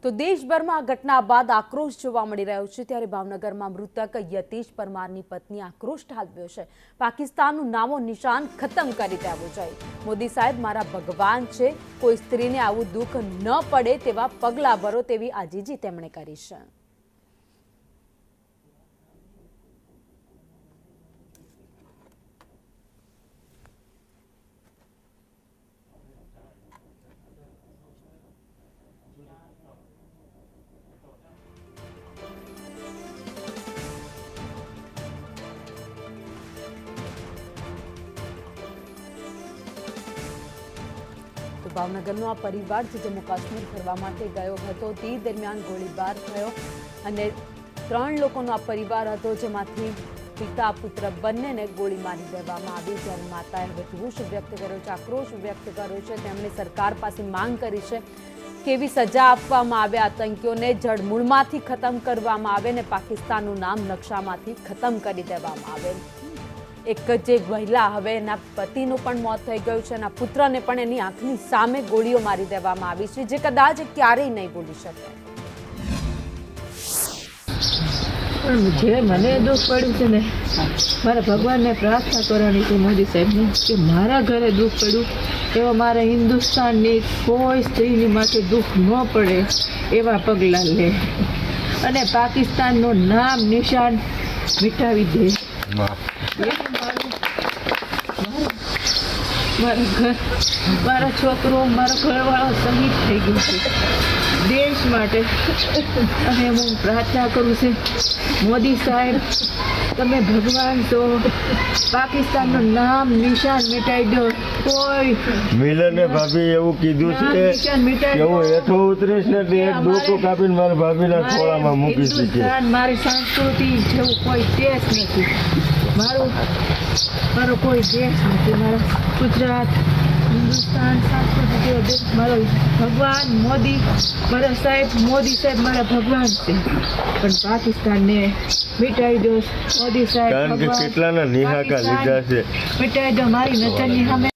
તો દેશભરમાં આ ઘટના બાદ આક્રોશ જોવા મળી રહ્યો છે। ત્યારે ભાવનગરમાં મૃતક યતીશ પરમારની પત્ની આક્રોશ ઠાલવ્યો છે। પાકિસ્તાનનું નામો નિશાન ખતમ કરી દેવું જોઈએ। મોદી સાહેબ મારા ભગવાન છે, કોઈ સ્ત્રીને આવું દુઃખ ન પડે તેવા પગલાં ભરો તેવી આજીજી તેમણે કરી છે। ભાવનગરનો આ પરિવાર જે જમ્મુ કાશ્મીર ફરવા માટે ગયો હતો તે દરમિયાન ગોળીબાર થયો અને 3 લોકોનો આ પરિવાર હતો, જેમાંથી પિતા પુત્ર બંનેને ગોળી મારી દેવામાં આવી। જ્યારે માતાએ હવે રોષ વ્યક્ત કર્યો છે, આક્રોશ વ્યક્ત કર્યો છે। તેમણે સરકાર પાસે માંગ કરી છે કે એવી સજા આપવામાં આવે, આતંકીઓને જડમૂળમાંથી ખતમ કરવામાં આવે અને પાકિસ્તાનનું નામ નકશામાંથી ખતમ કરી દેવામાં આવે। એક જે મહિલા હવે એના પતિનું પણ મોત થઈ ગયું છે, એના પુત્રને પણ એની આંખની સામે ગોળીઓ મારી દેવામાં આવી છે, જે કદાચ ક્યારેય નહીં ભૂલી શકે। પણ જે મને દુઃખ પડ્યું છે ને, મારા ભગવાનને પ્રાર્થના કરવાની છે મોદી સાહેબને કે મારા ઘરે દુઃખ પડ્યું એવા મારા હિન્દુસ્તાનની કોઈ સ્ત્રીની માથે દુઃખ ન પડે એવા પગલાં લે અને પાકિસ્તાનનું નામ નિશાન મિટાવી દે। મારા ઘર, મારા છોકરો, મારો ઘરવાળો શહીદ થઈ ગયો છે દેશ માટે, અને હું પ્રાર્થના કરું છું મોદી સાહેબ તમે ભગવાન છો, પાકિસ્તાનનું નામ નિશાન મિટાઈ દો। કોઈ મિલને ભાભી એવું કીધું છે કે હું હેઠો ઉતરીશ ને તો એક ડોકું કાપીને મારા ભાભીના ખોળામાં મૂકી દીધી। મારી સંસ્કૃતિ જેવું કોઈ દેશ નથી, મારો કોઈ દેશ નથી, મારા ગુજરાત હિન્દુસ્તાન સંસ્કૃતિ જેવો દેશ મારો ભગવાન મોદી, મારા સાહેબ મોદી સાહેબ મારા ભગવાન છે, પણ પાકિસ્તાનને મિટાઈ દો મોદી સાહેબ। કારણ કે કેટલાના નિહાકા લીધા છે, મિટાઈ દો, મારી નજરની સામે